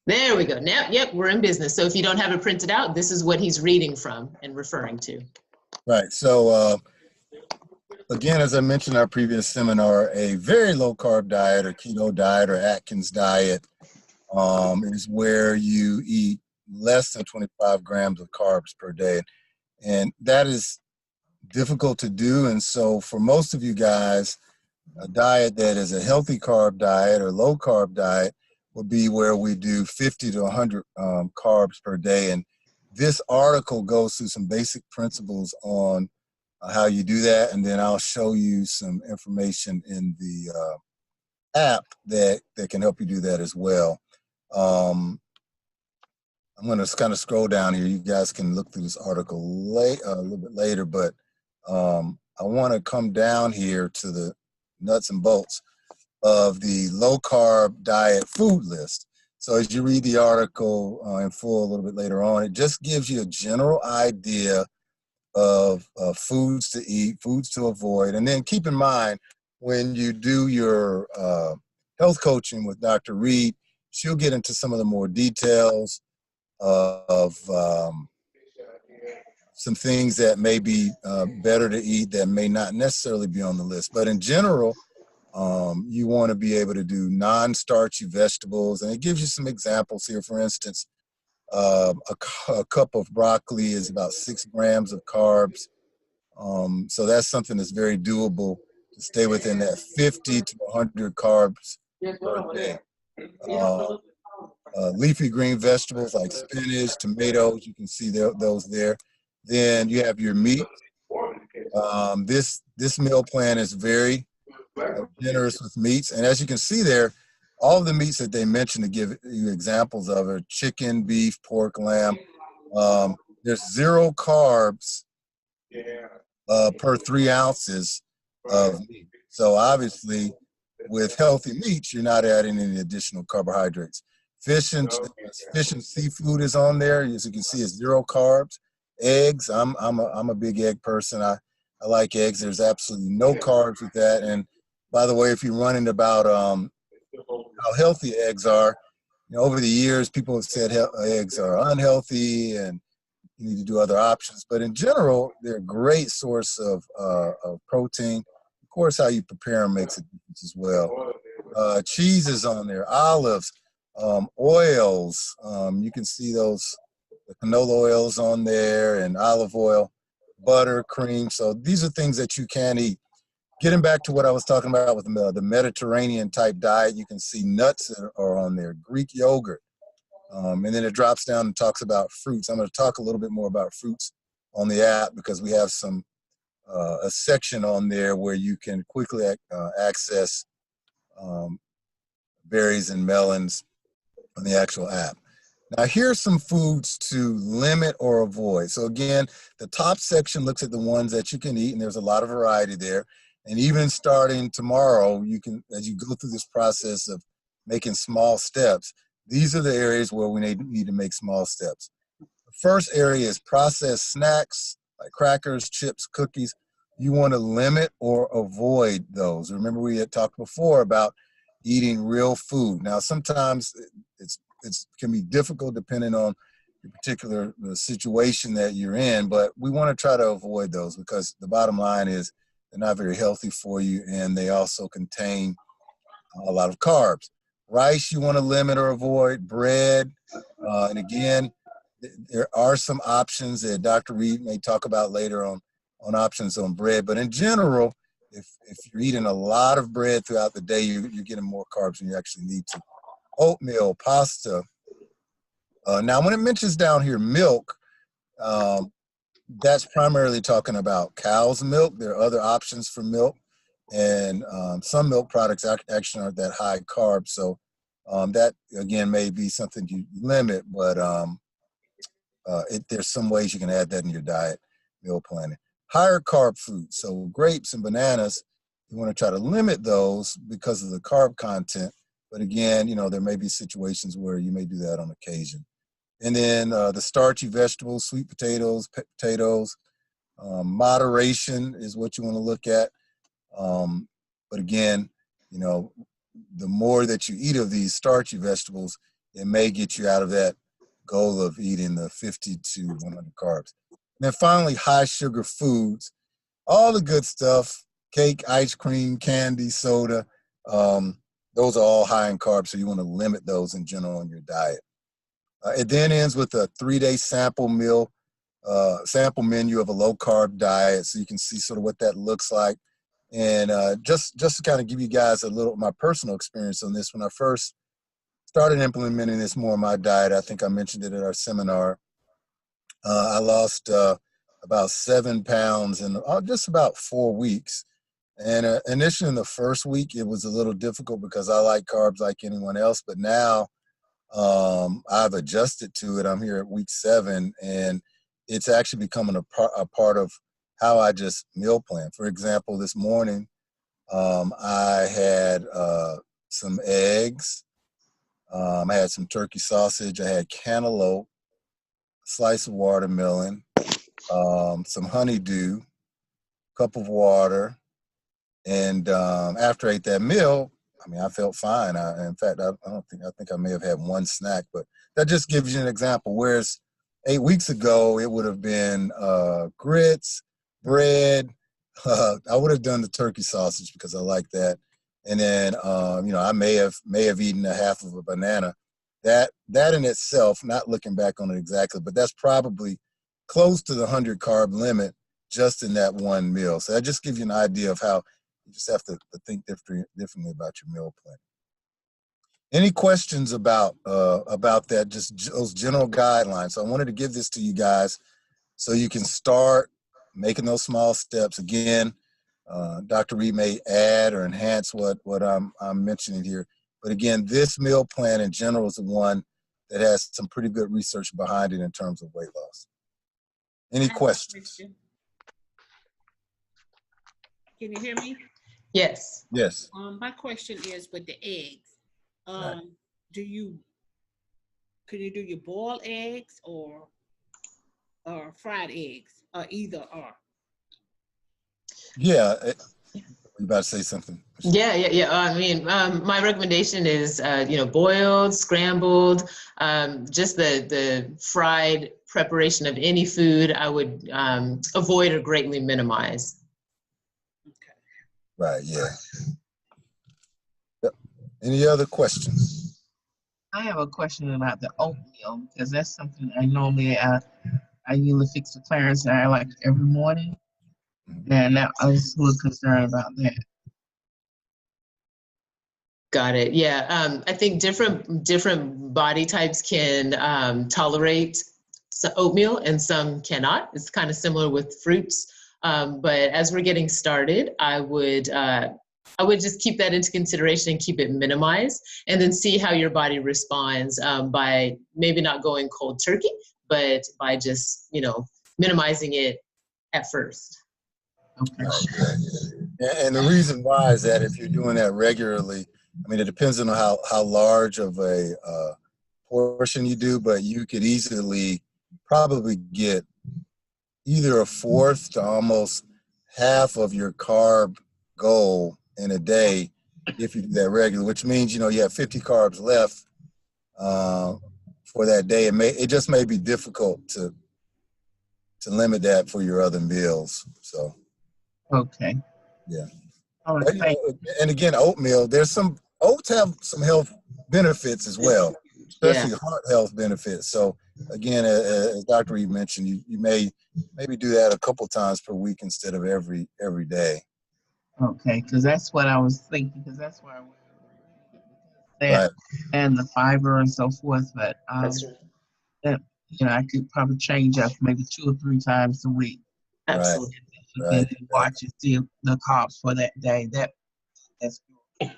There we go. Now, yep, we're in business. So if you don't have it printed out, this is what he's reading from and referring to. Right. So again, as I mentioned in our previous seminar, a very low carb diet or keto diet or Atkins diet is where you eat less than 25 grams of carbs per day. And that is difficult to do. And so for most of you guys, a diet that is a healthy carb diet or low carb diet would be where we do 50 to 100 carbs per day. And this article goes through some basic principles on how you do that. And then I'll show you some information in the app that can help you do that as well. I'm going to kind of scroll down here. You guys can look through this article a little bit later, but I want to come down here to the nuts and bolts of the low carb diet food list. So as you read the article in full a little bit later on, it just gives you a general idea of foods to eat, foods to avoid. And then keep in mind, when you do your health coaching with Dr. Reed, she'll get into some of the more details of some things that may be better to eat that may not necessarily be on the list. But in general, you want to be able to do non-starchy vegetables. And it gives you some examples here. For instance, a cup of broccoli is about 6 grams of carbs. So that's something that's very doable to stay within that 50 to 100 carbs per day. Leafy green vegetables like spinach, tomatoes, you can see those there. Then you have your meat. This meal plan is very generous with meats. And as you can see there, all of the meats that they mentioned to give you examples of are chicken, beef, pork, lamb. There's 0 carbs per 3 ounces of meat. So obviously, with healthy meats, you're not adding any additional carbohydrates. Fish and seafood is on there. As you can see, it's 0 carbs. Eggs, I'm a big egg person. I like eggs. There's absolutely no carbs with that. And by the way, if you're running about how healthy eggs are, over the years, people have said eggs are unhealthy and you need to do other options. But in general, they're a great source of protein. Of course, how you prepare them makes a difference as well. Cheese is on there, olives, oils. You can see those the canola oils on there and olive oil, butter, cream. So these are things that you can eat. Getting back to what I was talking about with the Mediterranean type diet, you can see nuts that are on there, Greek yogurt. And then it drops down and talks about fruits. I'm going to talk a little bit more about fruits on the app because we have a section on there where you can quickly access berries and melons on the actual app. Now, here's some foods to limit or avoid. So again, the top section looks at the ones that you can eat, and there's a lot of variety there. And even starting tomorrow, you can, as you go through this process of making small steps, these are the areas where we need to make small steps. The first area is processed snacks like crackers, chips, cookies. You want to limit or avoid those. Remember, we had talked before about eating real food. Now, sometimes it can be difficult depending on the particular situation that you're in, but we want to try to avoid those because the bottom line is they're not very healthy for you, and they also contain a lot of carbs. Rice you want to limit or avoid, bread, and again, there are some options that Dr. Reed may talk about later on options on bread, but in general, if you're eating a lot of bread throughout the day, you're getting more carbs than you actually need to. Oatmeal, pasta. Now, when it mentions down here milk, that's primarily talking about cow's milk. There are other options for milk, and some milk products actually aren't that high carb. So that, again, may be something you limit, but there's some ways you can add that in your diet, meal planning. Higher carb fruits, so grapes and bananas, you want to try to limit those because of the carb content. But again, there may be situations where you may do that on occasion. And then the starchy vegetables, sweet potatoes, moderation is what you want to look at. But again, the more that you eat of these starchy vegetables, it may get you out of that goal of eating the 50 to 100 carbs. And then finally, high sugar foods, all the good stuff, cake, ice cream, candy, soda. Those are all high in carbs, so you want to limit those in general in your diet. It then ends with a 3-day sample menu of a low carb diet, so you can see sort of what that looks like. And just to kind of give you guys a little my personal experience on this, when I first started implementing this more in my diet, I think I mentioned it at our seminar. I lost about 7 pounds in just about 4 weeks. And initially in the first week, it was a little difficult because I like carbs like anyone else. But now I've adjusted to it. I'm here at week 7, and it's actually becoming a part of how I just meal plan. For example, this morning, I had some eggs. I had some turkey sausage. I had cantaloupe, a slice of watermelon, some honeydew, cup of water. And after I ate that meal, I mean, I felt fine. In fact, I think I may have had one snack, but that just gives you an example. Whereas 8 weeks ago, it would have been grits, bread. I would have done the turkey sausage because I like that. And then, I may have eaten a half of a banana. That in itself, not looking back on it exactly, but that's probably close to the 100 carb limit just in that one meal. So that just gives you an idea of how you just have to think differently about your meal plan. Any questions about that, just those general guidelines? So I wanted to give this to you guys so you can start making those small steps. Again, Dr. Reed may add or enhance what I'm mentioning here. But again, this meal plan in general is the one that has some pretty good research behind it in terms of weight loss. Any questions? Can you hear me? Yes. Yes. My question is with the eggs. Right. Can you do your boiled eggs or fried eggs, or either or? Yeah. You about to say something? Yeah. I mean, my recommendation is, boiled, scrambled, just the fried preparation of any food I would avoid or greatly minimize. Okay. Right, yeah. Yep. Any other questions? I have a question about the oatmeal because that's something I normally I usually fix for Clarence and I like every morning, and I was a little concerned about that. Got it. Yeah, I think different body types can tolerate oatmeal and some cannot. It's kind of similar with fruits, but as we're getting started, I would just keep that into consideration and keep it minimized, and then see how your body responds by maybe not going cold turkey, but by just minimizing it at first. Okay. And the reason why is that if you're doing that regularly, I mean, it depends on how large of a portion you do, but you could easily probably get either a fourth to almost half of your carb goal in a day if you do that regularly, which means, you have 50 carbs left for that day. It just may be difficult to limit that for your other meals. So. Okay. Yeah. All right. But, and again, oatmeal, oats have some health benefits as well, especially heart health benefits. So again, as Dr. Reed mentioned, you may maybe do that a couple times per week instead of every day. Okay, because that's what I was thinking, because that's where I went. Right. And the fiber and so forth, but That's right. I could probably change up maybe 2 or 3 times a week. Absolutely. And then watch and see the carbs for that day. That's good.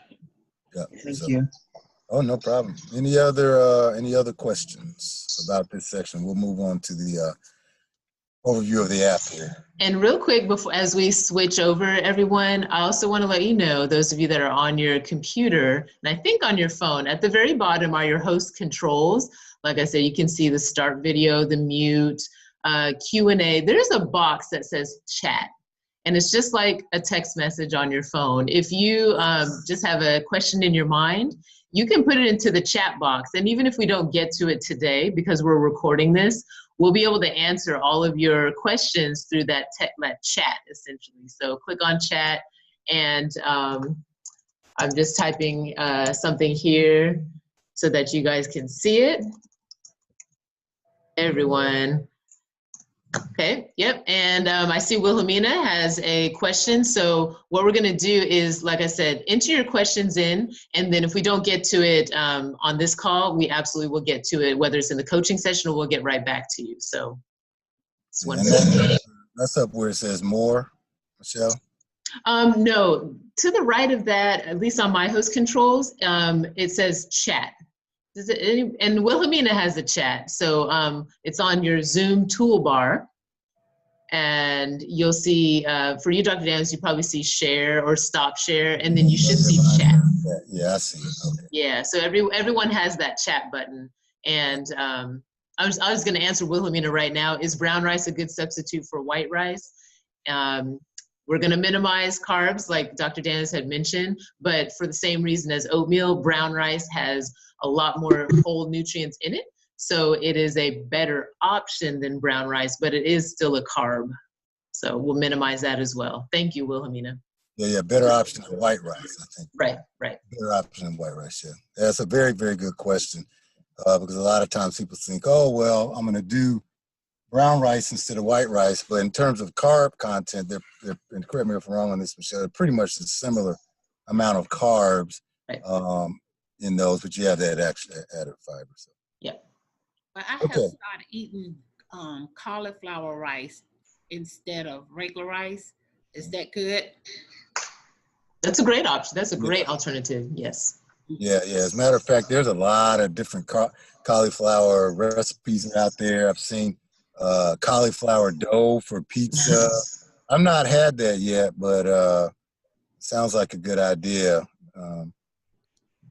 Yeah. Thank you. Oh, no problem. Any other questions about this section? We'll move on to the overview of the app here. And real quick, as we switch over, everyone, I also want to let you know, those of you that are on your computer, and I think on your phone, at the very bottom are your host controls. Like I said, you can see the start video, the mute, Q&A. There's a box that says chat, and it's just like a text message on your phone. If you just have a question in your mind, you can put it into the chat box. And even if we don't get to it today, because we're recording this, we'll be able to answer all of your questions through that chat, essentially. So click on chat, and I'm just typing something here so that you guys can see it. Everyone. Okay, yep, and I see Wilhelmina has a question. So what we're gonna do is, like I said, enter your questions in, and then if we don't get to it on this call, we absolutely will get to it, whether it's in the coaching session or we'll get right back to you. So it's one that's up where it says more, Michelle? No, to the right of that, at least on my host controls, it says chat. And Wilhelmina has a chat, so it's on your Zoom toolbar, and you'll see, for you, Dr. Daniels, you probably see share or stop share, and then you should see chat. Yeah, I see it. Okay. Yeah, so everyone has that chat button, and I was going to answer Wilhelmina right now. Is brown rice a good substitute for white rice? We're going to minimize carbs, like Dr. Daniels had mentioned, but for the same reason as oatmeal, brown rice has a lot more whole nutrients in it. So it is a better option than brown rice, but it is still a carb. So we'll minimize that as well. Thank you, Wilhelmina. Yeah, better option than white rice, I think. Right. Better option than white rice, yeah. That's a very, very good question, because a lot of times people think, oh, well, I'm going to do brown rice instead of white rice, but in terms of carb content, they're, and correct me if I'm wrong on this, Michelle, they're pretty much a similar amount of carbs in those, but you have that extra added fiber. So. Yeah. But I have started eating cauliflower rice instead of regular rice. Is that good? That's a great option. That's a great alternative. Yes. Yeah. As a matter of fact, there's a lot of different cauliflower recipes out there. I've seen cauliflower dough for pizza. I've not had that yet, but sounds like a good idea.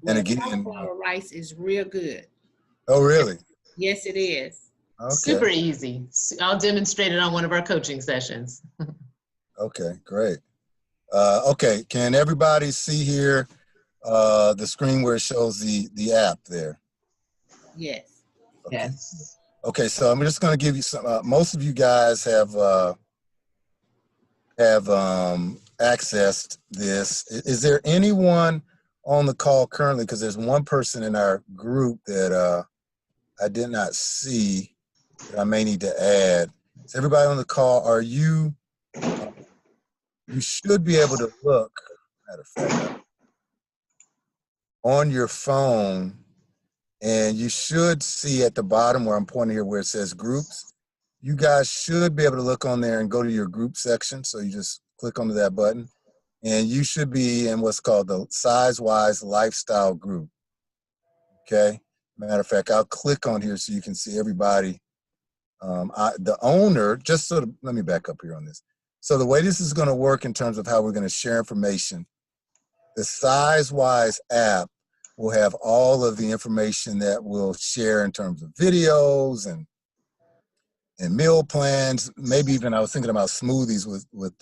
And again, cauliflower rice is real good. Oh, really? Yes, it is. Okay. Super easy. I'll demonstrate it on one of our coaching sessions. Okay, great. Okay, can everybody see here the screen where it shows the app there? Yes. Okay. Yes. Okay, so I'm just going to give you some. Most of you guys have accessed this. Is there anyone on the call currently? Because there's one person in our group that I did not see that I may need to add. Is everybody on the call? Are you? You should be able to look. Matter of fact, on your phone. And you should see at the bottom where I'm pointing here where it says groups. You guys should be able to look on there and go to your group section. So you just click onto that button. And you should be in what's called the Sizewise Lifestyle group. Okay? Matter of fact, I'll click on here so you can see everybody. The owner, just sort of, let me back up here on this. So the way this is going to work in terms of how we're going to share information, the Sizewise app will have all of the information that we'll share in terms of videos and meal plans. Maybe even I was thinking about smoothies with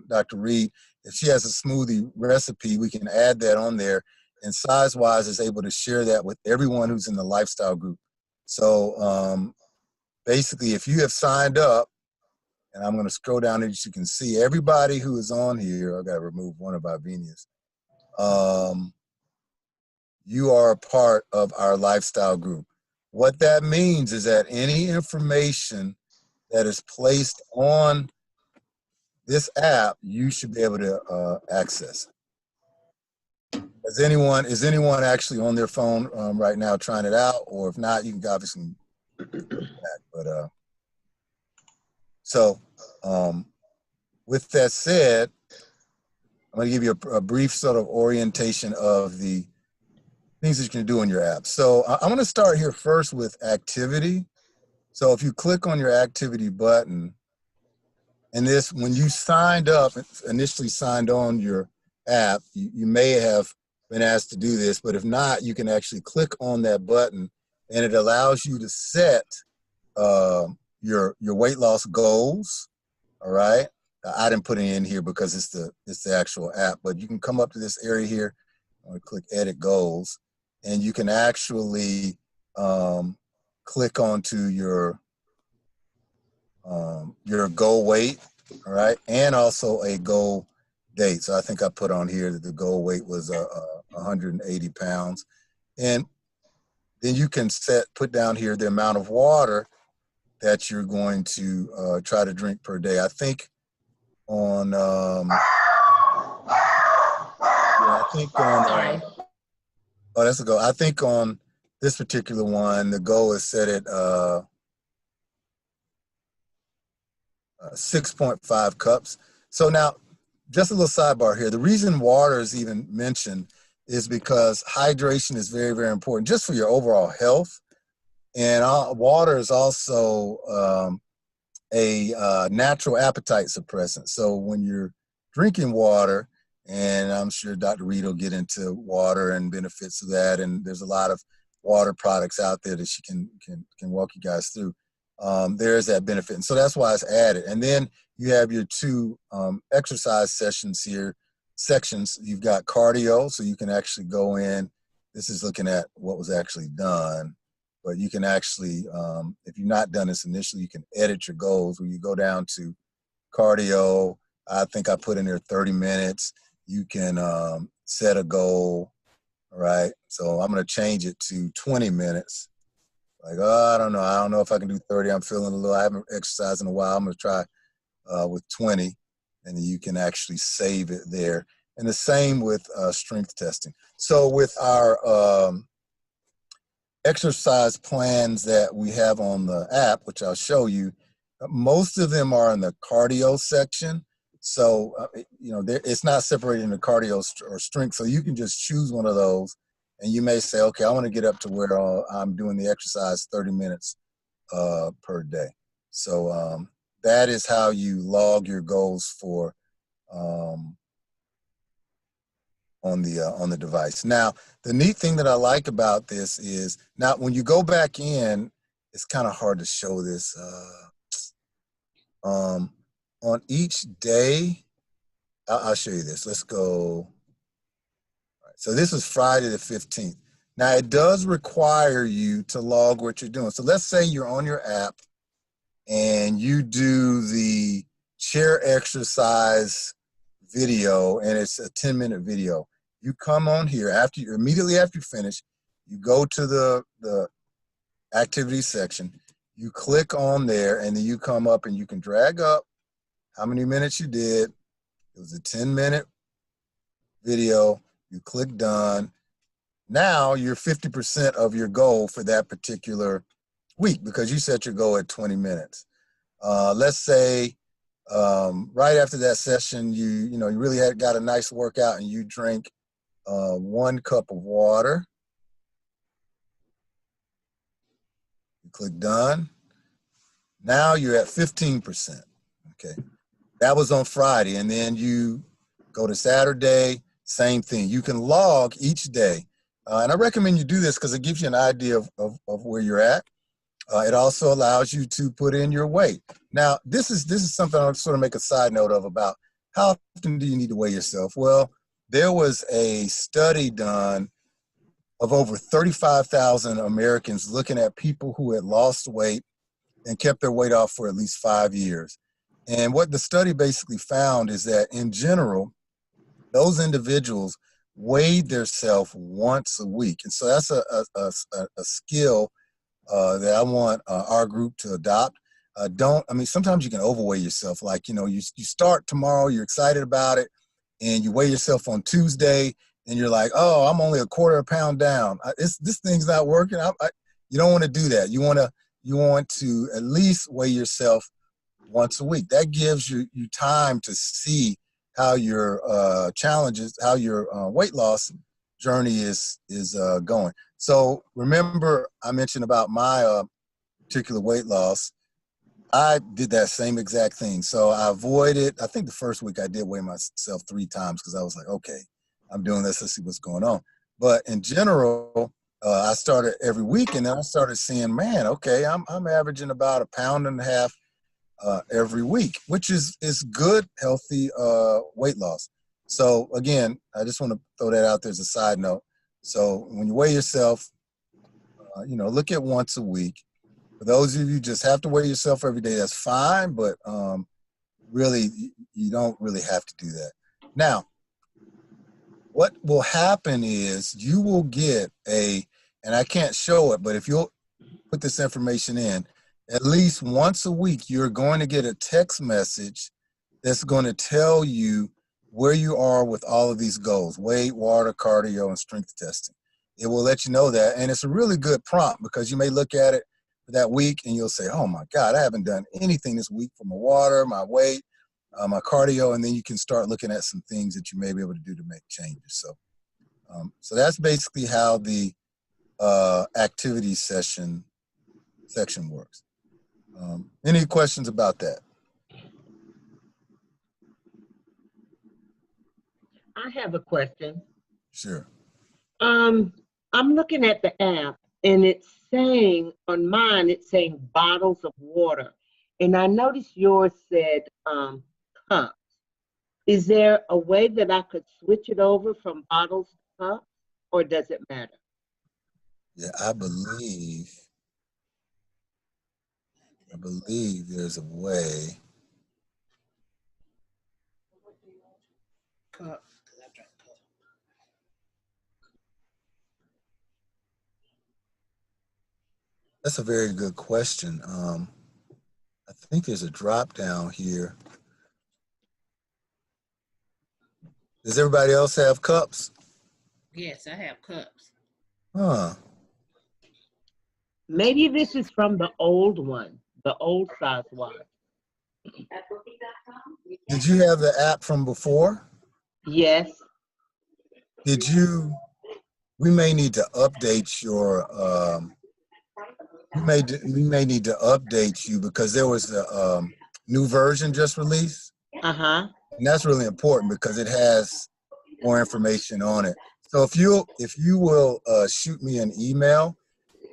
Dr. Reed. If she has a smoothie recipe, we can add that on there. And Sizewise is able to share that with everyone who's in the lifestyle group. So basically, if you have signed up, and I'm going to scroll down here so you can see everybody who is on here. I've got to remove one of our Venias. You are a part of our lifestyle group. What that means is that any information that is placed on this app, you should be able to access it. Is anyone actually on their phone right now trying it out? Or if not, you can obviously do that. But so with that said, I'm going to give you a brief sort of orientation of the things that you can do in your app. So I'm going to start here first with activity. So if you click on your activity button, and this, when you signed up, initially signed on your app, you may have been asked to do this, but if not, you can actually click on that button and it allows you to set your weight loss goals. All right. I didn't put it in here because it's the actual app, but you can come up to this area here. I'm going to click edit goals. and you can actually click onto your goal weight, all right, and also a goal date. So I think I put on here that the goal weight was 180 pounds. And then you can put down here the amount of water that you're going to try to drink per day. I think on, Sorry. Oh, that's a goal. I think on this particular one, the goal is set at 6.5 cups. So now, just a little sidebar here. The reason water is even mentioned is because hydration is very, very important just for your overall health. And water is also a natural appetite suppressant. So when you're drinking water, and I'm sure Dr. Reed will get into water and benefits of that, and there's a lot of water products out there that she can walk you guys through. There is that benefit, and so that's why it's added. And then you have your two exercise sessions here, sections. You've got cardio, so you can actually go in. This is looking at what was actually done, but you can actually, if you've not done this initially, you can edit your goals where you go down to cardio. I think I put in there 30 minutes. You can set a goal, all right? So I'm gonna change it to 20 minutes. Like, oh, I don't know if I can do 30. I'm feeling I haven't exercised in a while. I'm gonna try with 20, and then you can actually save it there. And the same with strength testing. So with our exercise plans that we have on the app, which I'll show you, most of them are in the cardio section. So, it's not separated into cardio or strength. So you can just choose one of those, and you may say, okay, I want to get up to where I'm doing the exercise 30 minutes per day. So that is how you log your goals for on the device. Now, the neat thing that I like about this is, now when you go back in, it's kind of hard to show this. On each day, I'll show you this. Let's go. All right, so this is Friday the 15th. Now, it does require you to log what you're doing. So let's say you're on your app and you do the chair exercise video, and it's a 10-minute video. You come on here immediately after you finish, you go to the activity section, you click on there, and then you come up and you can drag up how many minutes you did. It was a 10-minute video. You click done. Now you're 50% of your goal for that particular week because you set your goal at 20 minutes. Let's say right after that session, you really got a nice workout and you drink 1 cup of water. You click done. Now you're at 15%. Okay. That was on Friday. And then you go to Saturday, same thing. You can log each day. And I recommend you do this because it gives you an idea of where you're at. It also allows you to put in your weight. Now, this is something I'll sort of make a side note of about how often do you need to weigh yourself? Well, there was a study done of over 35,000 Americans looking at people who had lost weight and kept their weight off for at least 5 years. And what the study basically found is that in general, those individuals weighed themselves once a week. And so that's a skill that I want our group to adopt. Sometimes you can overweigh yourself. Like, you start tomorrow, you're excited about it, and you weigh yourself on Tuesday, and you're like, oh, I'm only a quarter of a pound down. This thing's not working. You don't want to do that. You want to at least weigh yourself once a week. That gives you time to see how your challenges, how your weight loss journey is going. So remember, I mentioned about my particular weight loss. I did that same exact thing. So I avoided, I think the first week I did weigh myself 3 times because I was like, okay, I'm doing this, let's see what's going on. But in general, I started every week, and then I started seeing, man, okay, I'm averaging about 1.5 pounds every week, which is good, healthy weight loss. So again, I just want to throw that out there as a side note. So when you weigh yourself, you know, look at once a week. For those of you who just have to weigh yourself every day, that's fine, but really, you don't really have to do that. Now, what will happen is you will get and I can't show it, but if you'll put this information in, at least once a week, you're going to get a text message that's going to tell you where you are with all of these goals: weight, water, cardio, and strength testing. It will let you know that. And it's a really good prompt because you may look at it for that week and you'll say, oh my God, I haven't done anything this week for my water, my weight, my cardio. And then you can start looking at some things that you may be able to do to make changes. So, so that's basically how the activity section works. Any questions about that? I have a question. Sure. I'm looking at the app and it's saying on mine, it's saying bottles of water. And I noticed yours said cups. Is there a way that I could switch it over from bottles to cups, or does it matter? Yeah, I believe there's a way. Cup, 'cause I drink cup. That's a very good question. I think there's a drop down here. Does everybody else have cups? Yes, I have cups. Huh. Maybe this is from the old one, the old size one. Did you have the app from before? Yes. We may need to update your, we may need to update you because there was a new version just released. Uh-huh. And that's really important because it has more information on it. So if you will shoot me an email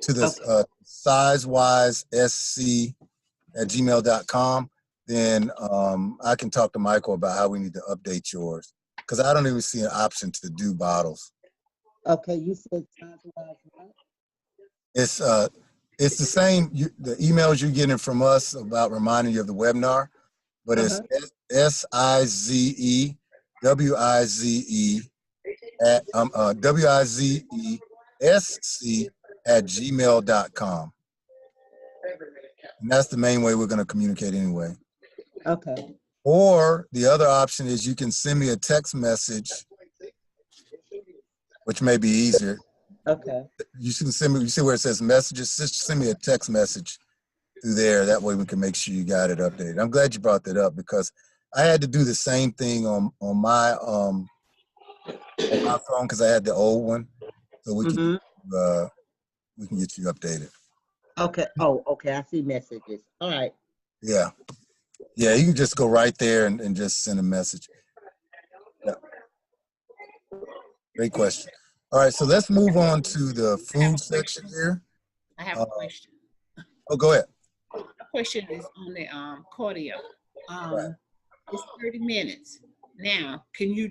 to the sizewisesc@gmail.com, then I can talk to Michael about how we need to update yours, because I don't even see an option to do bottles. Okay, you said size-wise what? It's the same, the emails you're getting from us about reminding you of the webinar, but it's SIZEWIZE at WIZESC@gmail.com. And that's the main way we're going to communicate anyway. Okay. Or the other option is you can send me a text message, which may be easier. Okay. You can send me, you see where it says messages, just send me a text message through there. That way we can make sure you got it updated. I'm glad you brought that up because I had to do the same thing on my phone because I had the old one. So we can get you updated. Okay. Oh, okay. I see messages. All right. Yeah. Yeah, you can just go right there and just send a message. Yeah. Great question. All right, so let's move on to the food section here. I have a question. Oh, go ahead. The question is on the cardio. Right. It's 30 minutes. Now, can you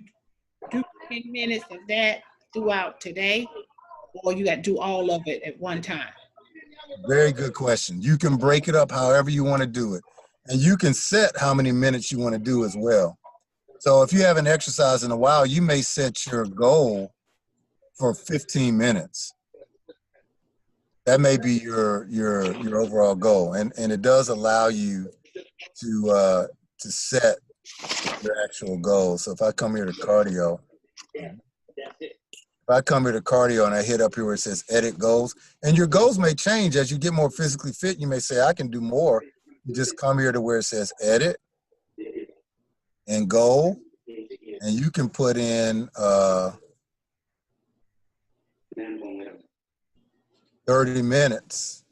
do 10 minutes of that throughout today, or you got to do all of it at one time? Very good question. You can break it up however you want to do it. And you can set how many minutes you want to do as well. So if you haven't exercised in a while, you may set your goal for 15 minutes. That may be your overall goal. And it does allow you to set your actual goal. So if I come here to cardio, and I hit up here where it says edit goals, and your goals may change as you get more physically fit. You may say, I can do more. You just come here to where it says edit and goal, and you can put in 30 minutes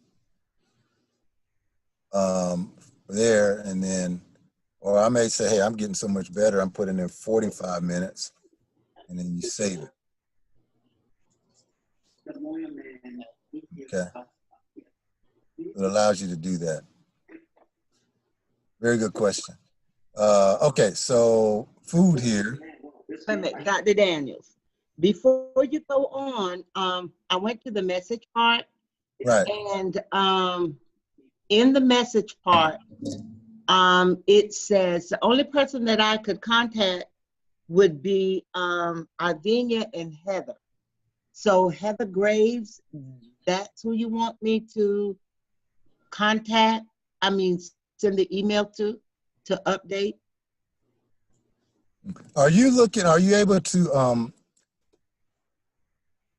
there, and then, or I may say, hey, I'm getting so much better, I'm putting in 45 minutes, and then you save it. Okay. It allows you to do that. Very good question. Okay, so food here. Wait a minute, Dr. Daniels. before you go on, I went to the message part, Right. and in the message part, it says the only person that I could contact would be Arvenia and Heather. So Heather Graves, that's who you want me to contact? I mean, send the email to update? Are you able to,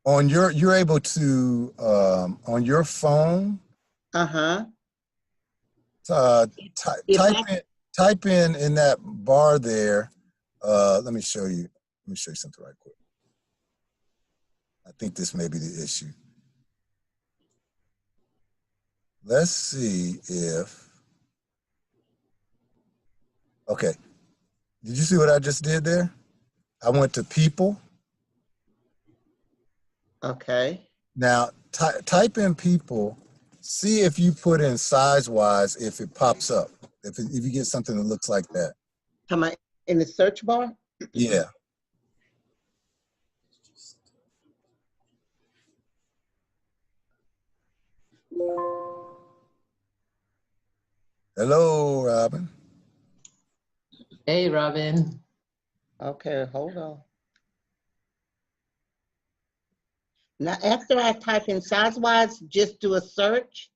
on your phone, Uh-huh. type in that bar there. Let me show you something right quick. I think this may be the issue. Let's see if, okay. Did you see what I just did there? I went to people. Okay. Now type in people, see if you put in size-wise, if it pops up, if you get something that looks like that. Am I in the search bar? Yeah. Hello, Robin. Hey, Robin. Okay, hold on. Now, after I type in size-wise, just do a search?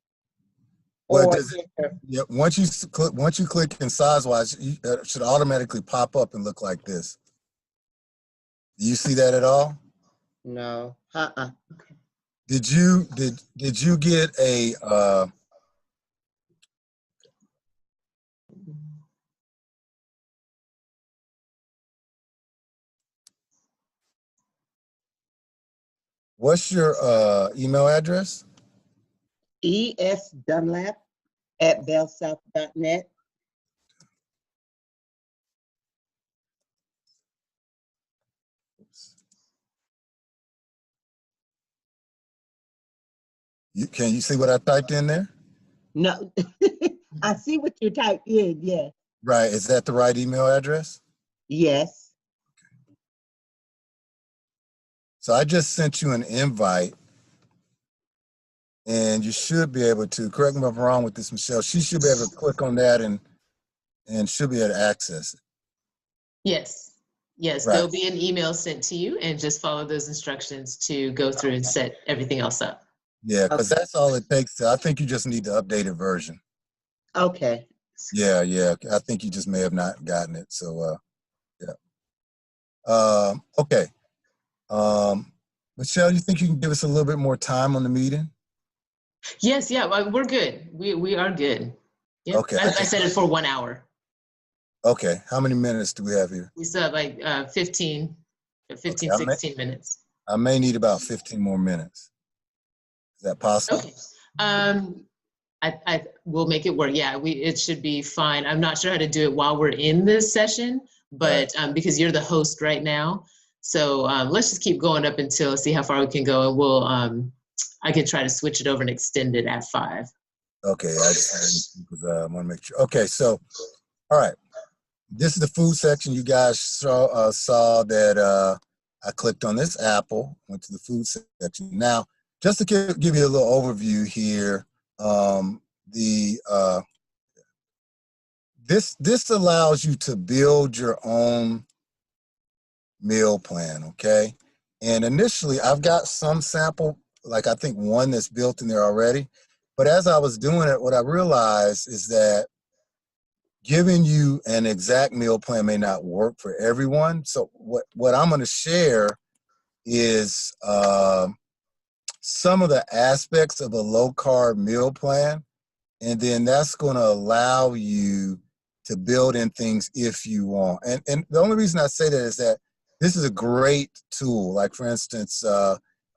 Well, Or yeah, once you click in size-wise, it should automatically pop up and look like this. Do you see that at all? no. Did you get a what's your email address? esdunlap@bellsouth.net. Can you see what I typed in there? No, I see what you typed in, yes. Right, is that the right email address? Yes. So I just sent you an invite, and you should be able to, correct me if I'm wrong with this, Michelle, she should be able to click on that and should be able to access it. Yes. Yes, Right. there'll be an email sent to you, and just follow those instructions to go through and set everything else up. Yeah, because that's all it takes. I think you just need the updated version. Okay. Yeah. I think you just may have not gotten it. So, yeah. Okay. Michelle, you think you can give us a little bit more time on the meeting? Yes, yeah, we're good. We are good. Yeah. Okay. I set it for 1 hour. Okay. How many minutes do we have here? We still have like 15, Okay, 16 minutes. I may need about 15 more minutes. Is that possible? Okay. I will make it work. Yeah, it should be fine. I'm not sure how to do it while we're in this session, but because you're the host right now. So let's just keep going up until see how far we can go, and we'll I can try to switch it over and extend it at 5. Okay, I just want to make sure. Okay, so all right. This is the food section. You guys saw that I clicked on this apple, went to the food section. Now, just to give you a little overview here, this allows you to build your own meal plan, okay? And initially, I've got some sample, like I think one that's built in there already. But as I was doing it, what I realized is that giving you an exact meal plan may not work for everyone. So what I'm going to share is some of the aspects of a low-carb meal plan, and then that's going to allow you to build in things if you want. And the only reason I say that is that this is a great tool. Like, for instance,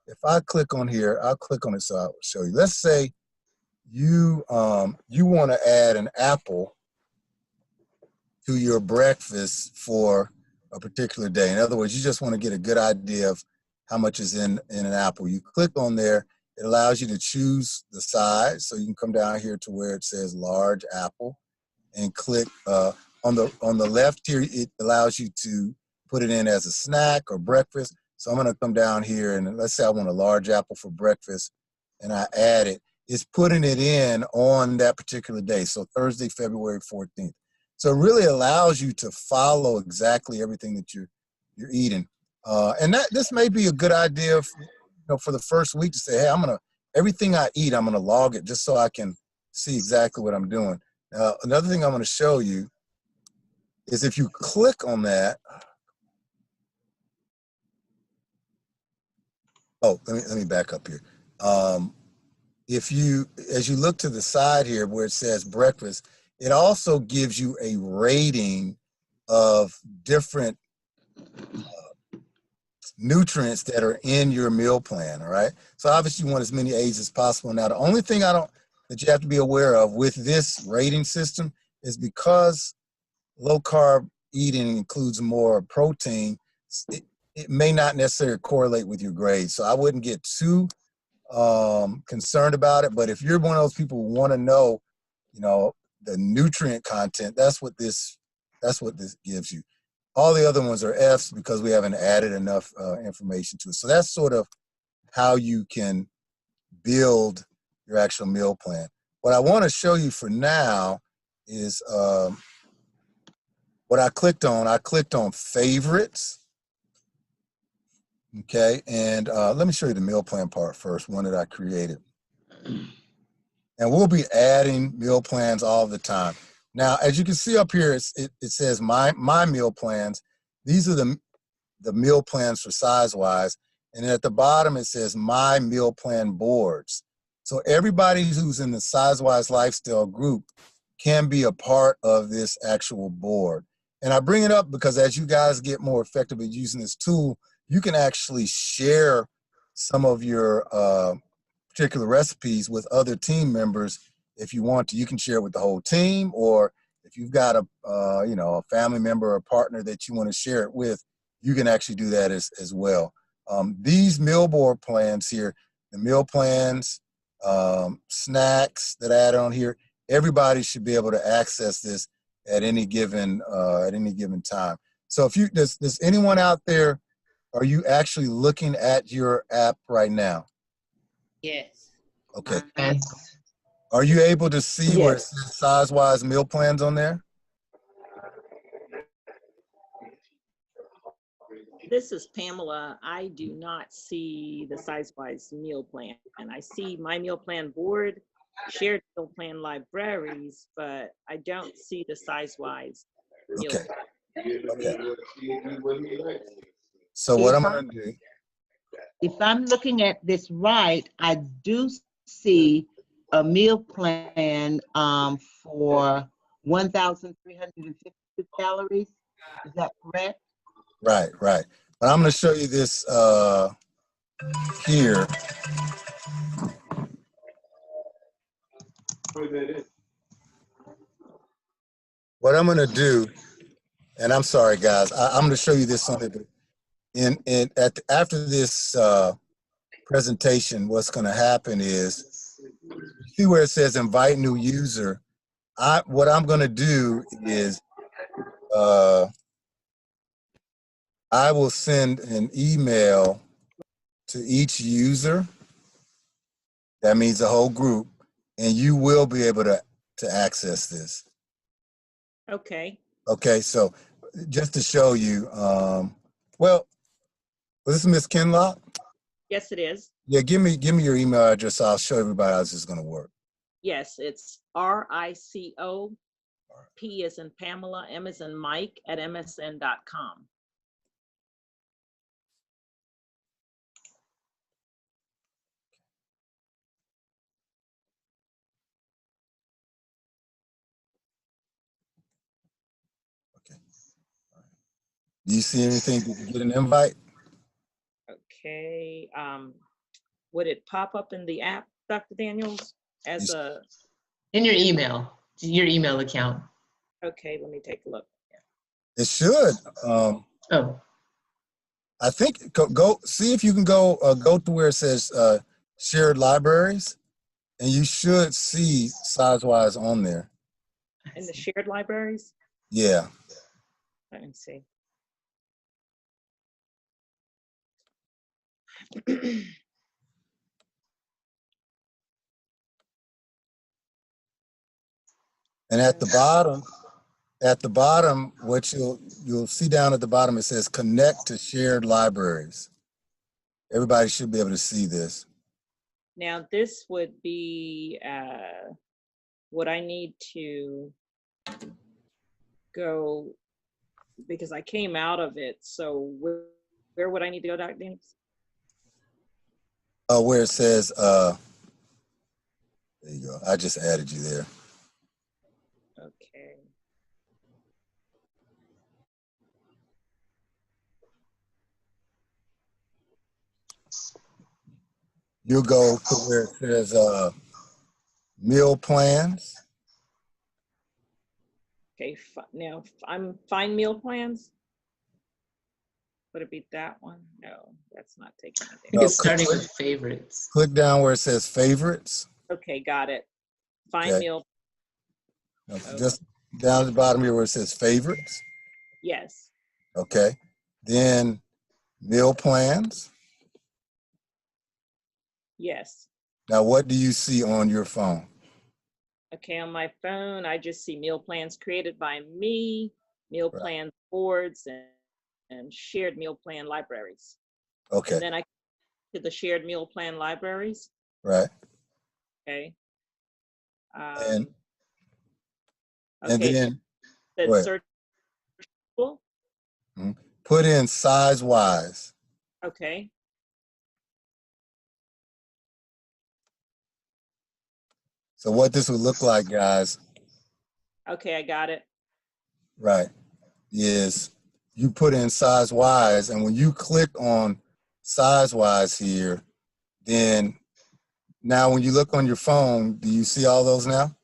if I click on here, I'll click on it so I'll show you. Let's say you want to add an apple to your breakfast for a particular day. In other words, you just want to get a good idea of how much is in an apple. You click on there, it allows you to choose the size. So you can come down here to where it says large apple and click on the left here, it allows you to put it in as a snack or breakfast, So I'm gonna come down here and let's say I want a large apple for breakfast and I add it. It's putting it in on that particular day. So Thursday, February 14th. So it really allows you to follow exactly everything that you're eating. And this may be a good idea for the first week to say, hey, everything I eat, I'm gonna log it just so I can see exactly what I'm doing. Now, another thing I'm gonna show you is if you click on that, let me back up here. As you look to the side here where it says breakfast, it also gives you a rating of different nutrients that are in your meal plan, all right? So obviously you want as many A's as possible. Now, the only thing that you have to be aware of with this rating system is because low carb eating includes more protein, it may not necessarily correlate with your grades. So I wouldn't get too concerned about it. But if you're one of those people who want to know, the nutrient content, that's what this gives you. All the other ones are F's because we haven't added enough information to it. So that's sort of how you can build your actual meal plan. What I want to show you for now is what I clicked on. I clicked on favorites. Okay, and let me show you the meal plan part first, one that I created. And we'll be adding meal plans all the time. Now, as you can see up here, it says my meal plans. These are the meal plans for size-wise. And at the bottom, it says my meal plan boards. So everybody who's in the size-wise lifestyle group can be a part of this actual board. And I bring it up because as you guys get more effective at using this tool, you can actually share some of your particular recipes with other team members if you want to. You can share it with the whole team, or if you've got a family member or partner that you want to share it with, you can actually do that as well. These meal board plans here, the meal plans, snacks that I add on here, everybody should be able to access this at any given time. So if does anyone out there, are you actually looking at your app right now? Yes. Okay. Yes. Are you able to see where it Yes. says size-wise meal plans on there? This is Pamela. I do not see the size-wise meal plan. And I see my meal plan board, shared meal plan libraries, but I don't see the size-wise meal Okay. plan. Okay. So what I'm going to do, If I'm looking at this right, I do see a meal plan for 1,352 calories. Is that correct? right. But I'm going to show you this here. What I'm going to do, and I'm sorry, guys, I'm going to show you this something. After this presentation, what's going to happen is, see where it says invite new user. What I'm going to do is I will send an email to each user. That means the whole group, and you will be able to access this. Okay. Okay, so just to show you, well, was this Miss Kinlock? Yes, it is. Yeah, give me your email address. I'll show everybody how this is going to work. Yes, it's RICO, P as in Pamela, M as in Mike at msn.com. Okay. All right. Do you see anything? Did you get an invite? Okay. Would it pop up in the app, Dr. Daniels, as a? In your email account. Okay, let me take a look. It should. Oh, I think go see if you can go to where it says shared libraries, and you should see size-wise on there. In the shared libraries? Yeah. Let me see. And at the bottom, what you'll see down at the bottom, it says connect to shared libraries. Everybody should be able to see this. Now, this would be what I need to go, because I came out of it. So where would I need to go, Dr. Dennis? Where it says, there you go. I just added you there. Okay. You'll go to where it says meal plans. Okay, now I'm find meal plans. Would it be that one? No, that's not taking it I think there. it's starting with favorites. Click down where it says favorites. Okay, got it. Find Okay. meal. No, just down at the bottom here where it says favorites. Yes. Okay. Then meal plans. Yes. Now, what do you see on your phone? Okay, on my phone, I just see meal plans created by me, meal Right. plan boards, and shared meal plan libraries. Okay. And then I to the shared meal plan libraries. Right. Okay. And Okay, then that go ahead. search. Put in size wise. Okay. So what this would look like, guys, Okay, I got it. right, is you put in size wise, and when you click on size wise here, then now when you look on your phone, do you see all those now?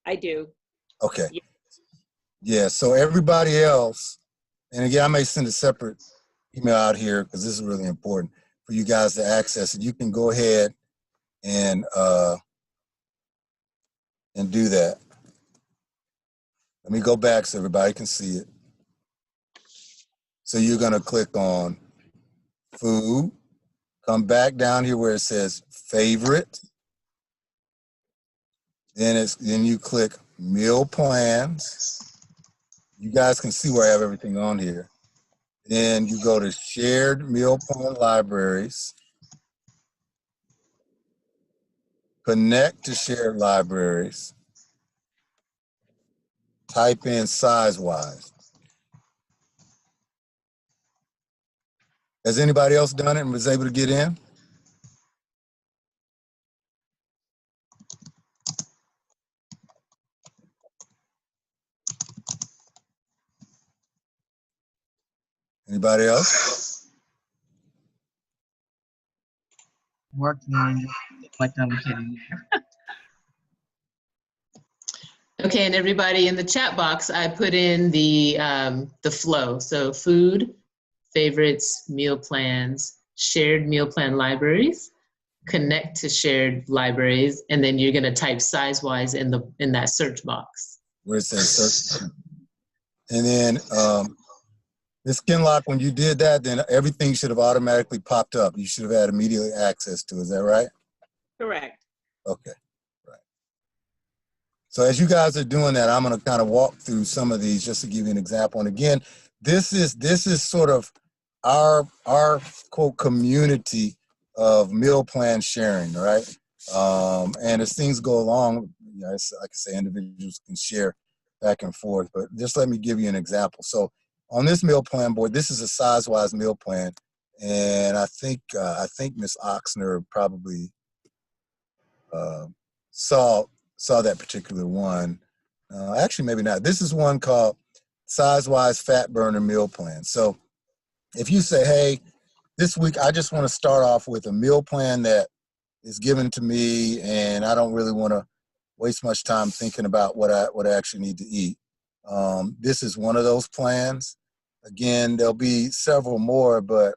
I do. Okay. Yeah. Yeah, so everybody else, and again, I may send a separate email out here because this is really important for you guys to access it. You can go ahead and do that. Let me go back so everybody can see it. So you're gonna click on food, come back down here where it says favorite. Then you click meal plans. You guys can see where I have everything on here. Then you go to shared meal plan libraries. Connect to shared libraries. Type in size wise. Has anybody else done it and was able to get in? Anybody else? Working on it, like I'm kidding. Okay, and everybody in the chat box, I put in the flow. So food, favorites, meal plans, shared meal plan libraries, connect to shared libraries, and then you're gonna type size-wise in that search box. Where it says search. And then this Skinlock, when you did that, then everything should have automatically popped up. You should have had immediate access to it. Is that right? Correct. Okay, right. So as you guys are doing that, I'm going to kind of walk through some of these just to give you an example. And again, this is sort of our quote community of meal plan sharing, right? And as things go along, you know, like I say, individuals can share back and forth. But just let me give you an example. So on this meal plan board, this is a size-wise meal plan, and I think Ms. Oxner probably saw that particular one. Actually, maybe not. This is one called Size-Wise Fat Burner Meal Plan. So if you say, hey, this week I just want to start off with a meal plan that is given to me, and I don't really want to waste much time thinking about what I actually need to eat. This is one of those plans. Again, there'll be several more, but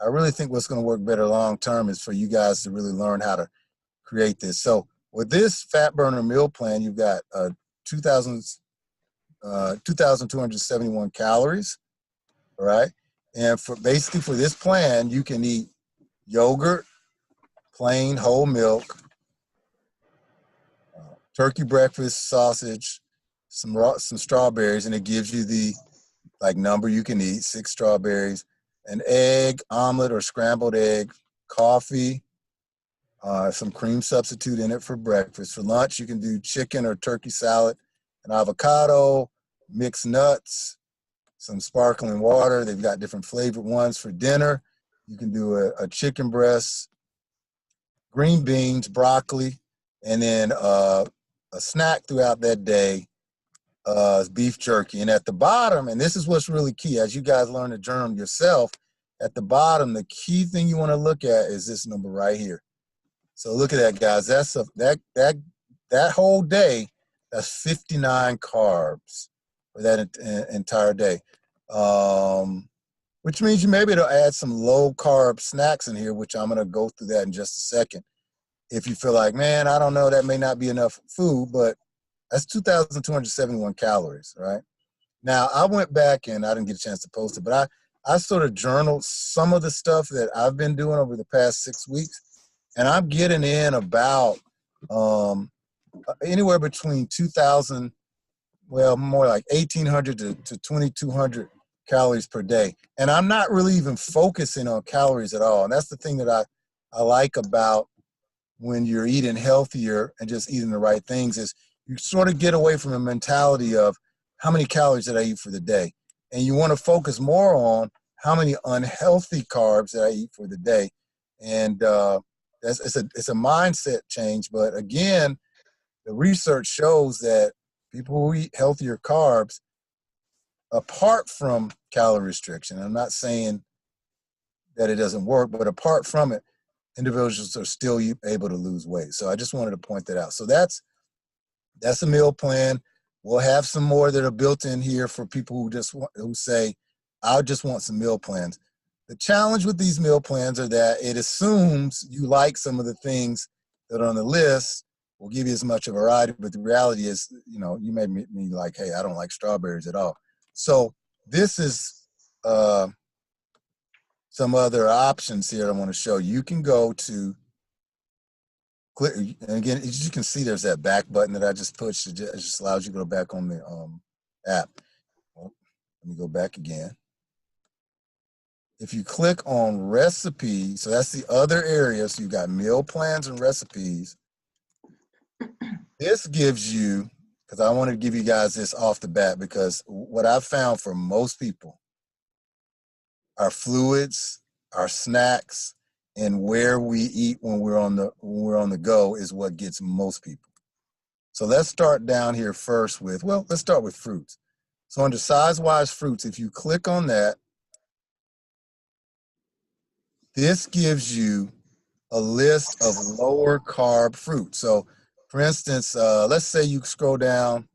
I really think what's going to work better long term is for you guys to really learn how to create this. So with this fat burner meal plan, you've got 2,271 calories, all right? And for basically for this plan, you can eat yogurt, plain whole milk, turkey breakfast sausage, some strawberries, and it gives you the like number you can eat, 6 strawberries, an egg, omelet or scrambled egg, coffee, some cream substitute in it for breakfast. For lunch, you can do chicken or turkey salad, an avocado, mixed nuts, some sparkling water. They've got different flavored ones. For dinner, you can do a chicken breast, green beans, broccoli, and then a snack throughout that day, beef jerky. And at the bottom, and this is what's really key, as you guys learn to journal yourself, at the bottom, the key thing you want to look at is this number right here. So look at that, guys. That's that whole day. That's 59 carbs for that entire day, which means you may be able to add some low carb snacks in here, which I'm going to go through that in just a second. If you feel like, man, I don't know, that may not be enough food, but that's 2,271 calories, right? Now, I went back and I didn't get a chance to post it, but I sort of journaled some of the stuff that I've been doing over the past 6 weeks, and I'm getting in about anywhere between 2,000, well, more like 1,800 to 2,200 calories per day. And I'm not really even focusing on calories at all. And that's the thing that I like about when you're eating healthier and just eating the right things is you sort of get away from a mentality of how many calories did I eat for the day? And you want to focus more on how many unhealthy carbs that I eat for the day. And it's a mindset change. But again, the research shows that people who eat healthier carbs, apart from calorie restriction, I'm not saying that it doesn't work, but apart from it, individuals are still able to lose weight. So I just wanted to point that out. So that's a meal plan. We'll have some more that are built in here for people who say, I just want some meal plans. The challenge with these meal plans are that it assumes you like some of the things that are on the list. Will give you as much of a variety, but the reality is, you may be like, hey, I don't like strawberries at all. So this is some other options here I want to show you. You can go to click, and again, as you can see, there's that back button that I just pushed. It just allows you to go back on the app. Well, let me go back again. If you click on recipes, so that's the other area. So you got meal plans and recipes. This gives you, because I want to give you guys this off the bat, because what I've found for most people, our fluids, our snacks, and where we eat when we're on the go is what gets most people. So let's start down here first with, let's start with fruits. So under size-wise fruits, if you click on that, this gives you a list of lower carb fruits. So for instance, let's say you scroll down,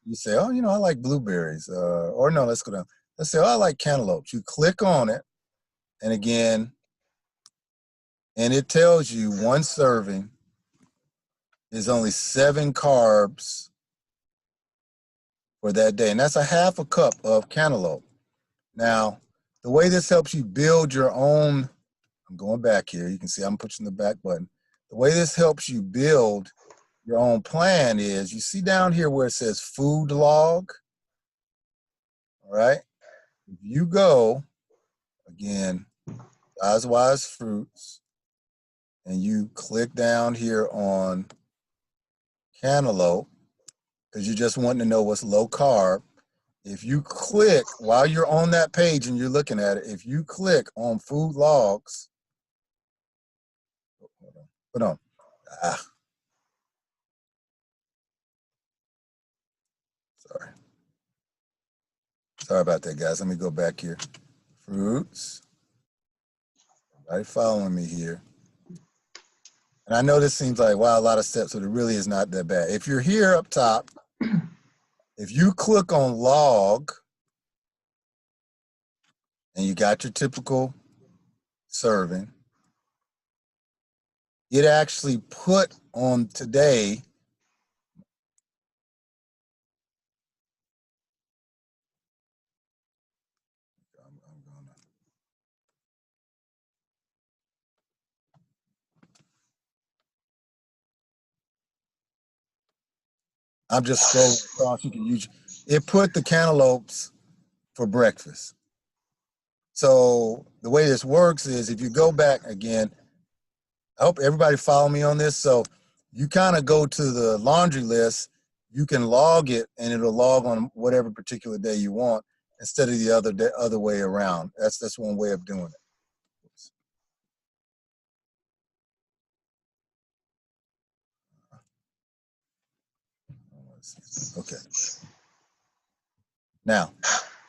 you say, oh, I like blueberries. Or no, let's go down. Let's say, oh, I like cantaloupes. You click on it, and again, and it tells you one serving is only 7 carbs for that day. And that's a half a cup of cantaloupe. Now, the way this helps you build your own, I'm going back here. You can see I'm pushing the back button. The way this helps you build your own plan is, you see down here where it says food log, all right? If you go, again, size-wise fruits, and you click down here on cantaloupe, because you're just wanting to know what's low carb. If you click, while you're on that page and you're looking at it, if you click on food logs, hold on. Sorry about that, guys. Let me go back here. Fruits. Everybody following me here. And I know this seems like, wow, a lot of steps, but it really is not that bad. If you're here up top, if you click on log, and you got your typical serving, it actually put on today I'm just scrolling across. You can use it. Put the cantaloupes for breakfast. So the way this works is if you go back again, I hope everybody follow me on this. So you kind of go to the laundry list, you can log it and it'll log on whatever particular day you want instead of the other way around. That's one way of doing it. Okay. Now,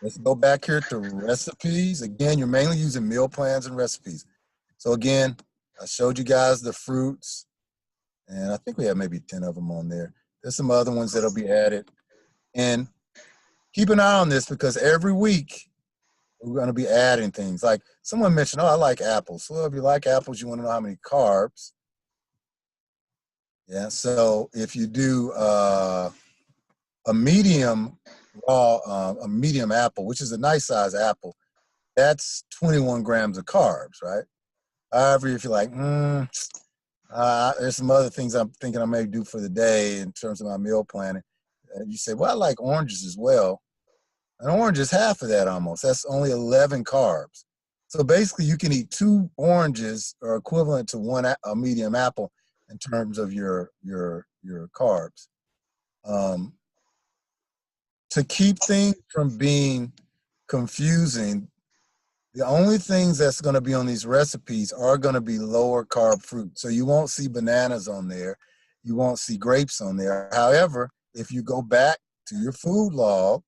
let's go back here to recipes. Again, you're mainly using meal plans and recipes. So again, I showed you guys the fruits, and I think we have maybe 10 of them on there. There's some other ones that'll be added. And keep an eye on this because every week we're going to be adding things. Like someone mentioned, oh, I like apples. So if you like apples, you want to know how many carbs. Yeah, so if you do a medium a medium apple, which is a nice size apple, that's 21 grams of carbs, right? However, if you're like, there's some other things I'm thinking I may do for the day in terms of my meal planning. And you say, well, I like oranges as well. An orange is half of that almost. That's only 11 carbs. So basically, you can eat 2 oranges or equivalent to a medium apple in terms of your carbs. To keep things from being confusing, the only things that's going to be on these recipes are going to be lower carb fruit. So you won't see bananas on there. You won't see grapes on there. However, if you go back to your food log,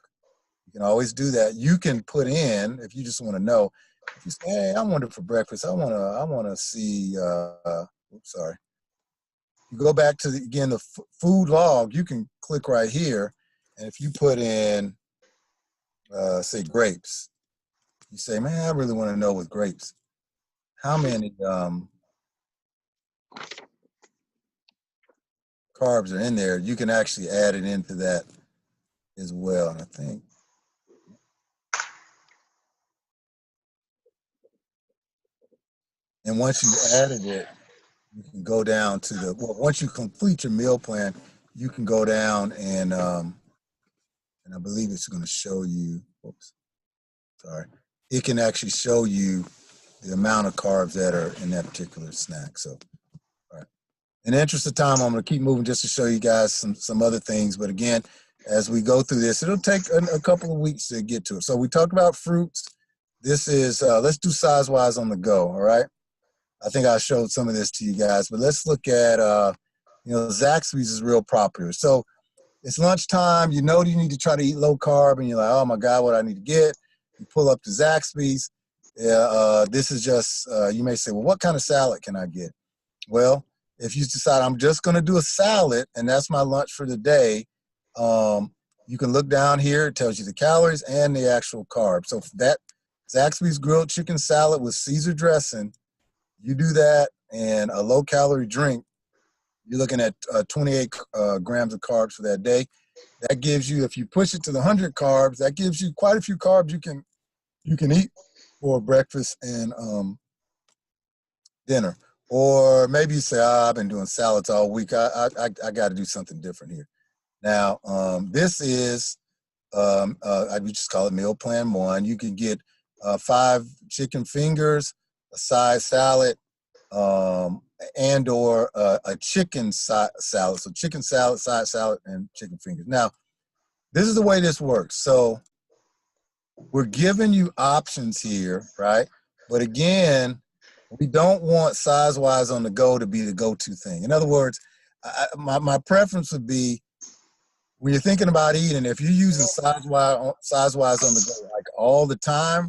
you can always do that. You can put in, if you just want to know, if you say, hey, I want it for breakfast. I want to see, oops, sorry. You go back to, again, the food log, you can click right here. And if you put in, say, grapes, you say, man, I really want to know with grapes, how many carbs are in there. You can actually add it into that as well. And I think, and once you've added it, you can go down to the, well, once you complete your meal plan, you can go down and I believe it's going to show you, oops, sorry. It can actually show you the amount of carbs that are in that particular snack. So, all right. In the interest of time, I'm going to keep moving just to show you guys some other things. But again, as we go through this, it'll take a couple of weeks to get to it. So we talked about fruits. This is, let's do size-wise on the go, all right? I think I showed some of this to you guys, but let's look at, Zaxby's is real popular. So it's lunchtime, you know you need to try to eat low carb, and you're like, oh my God, what I need to get? You pull up to Zaxby's. This is just, you may say, well, what kind of salad can I get? Well, if you decide I'm just going to do a salad and that's my lunch for the day, you can look down here. It tells you the calories and the actual carbs. So for that Zaxby's grilled chicken salad with Caesar dressing, you do that and a low-calorie drink, you're looking at 28 grams of carbs for that day. That gives you, if you push it to the 100 carbs, that gives you quite a few carbs you can eat for breakfast and dinner. Or maybe you say, I've been doing salads all week. I got to do something different here. Now, this is, I would just call it meal plan 1. You can get 5 chicken fingers, a side salad, and or a chicken salad. So chicken salad, side salad, and chicken fingers. Now, this is the way this works. So we're giving you options here, right? But again, we don't want size-wise on the go to be the go-to thing. In other words, my preference would be when you're thinking about eating, if you're using size-wise on the go like all the time,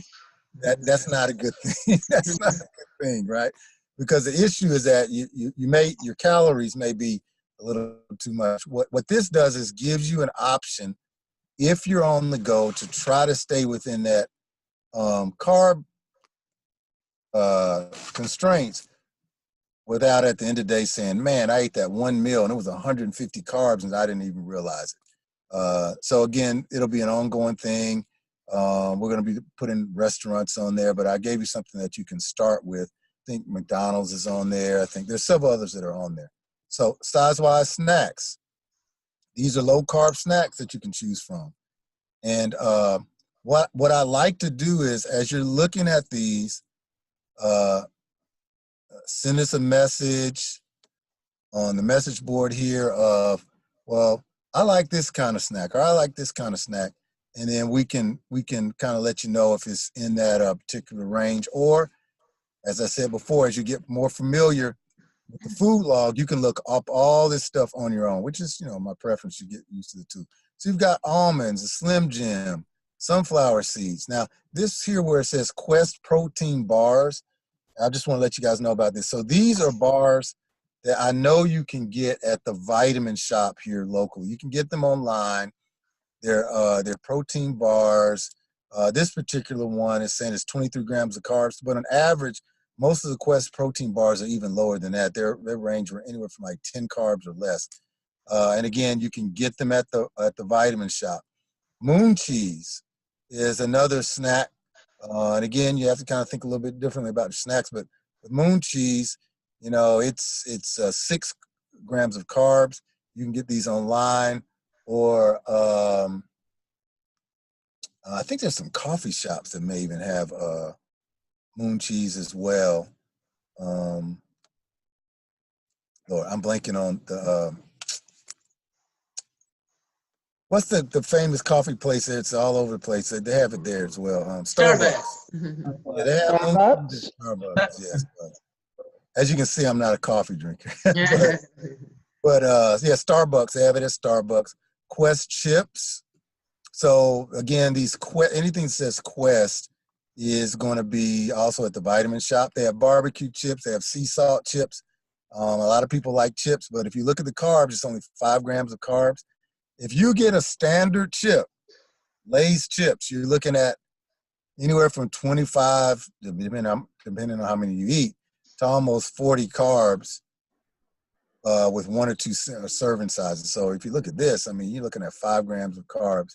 that's not a good thing. That's not a good thing, right? Because the issue is that your calories may be a little too much. What this does is gives you an option if you're on the go to try to stay within that carb constraints without at the end of the day saying, man, I ate that one meal and it was 150 carbs and I didn't even realize it. So again, it'll be an ongoing thing. We're going to be putting restaurants on there, but I gave you something that you can start with. I think McDonald's is on there. I think there's several others that are on there. So size-wise snacks. These are low carb snacks that you can choose from. And what I like to do is, as you're looking at these, send us a message on the message board here of, well, I like this kind of snack, or I like this kind of snack. And then we can kind of let you know if it's in that particular range. Or, as I said before, as you get more familiar with the food log, you can look up all this stuff on your own, which is, my preference. You get used to the two. So you've got almonds, a Slim Jim, sunflower seeds. Now, this here where it says Quest protein bars, I just want to let you guys know about this. So these are bars that I know you can get at the vitamin shop here locally. You can get them online. They're protein bars. This particular one is saying it's 23 grams of carbs, but on average, most of the Quest protein bars are even lower than that. Their range are anywhere from like 10 carbs or less. And again, you can get them at the vitamin shop. Moon cheese is another snack. And again, you have to kind of think a little bit differently about your snacks, but with moon cheese, it's 6 grams of carbs. You can get these online, or I think there's some coffee shops that may even have moon cheese as well. Lord, I'm blanking on the what's the famous coffee place there? It's all over the place. They have it there as well. Starbucks. Yeah, they have Starbucks. Starbucks, yes. But as you can see, I'm not a coffee drinker. Yeah. but yeah, Starbucks. They have it at Starbucks. Quest chips. So again, anything that says Quest is going to be also at the vitamin shop. They have barbecue chips. They have sea salt chips. A lot of people like chips, but if you look at the carbs, it's only 5 grams of carbs. If you get a standard chip, Lay's chips, you're looking at anywhere from 25, depending on how many you eat, to almost 40 carbs with 1 or 2 serving sizes. So if you look at this, I mean, you're looking at 5 grams of carbs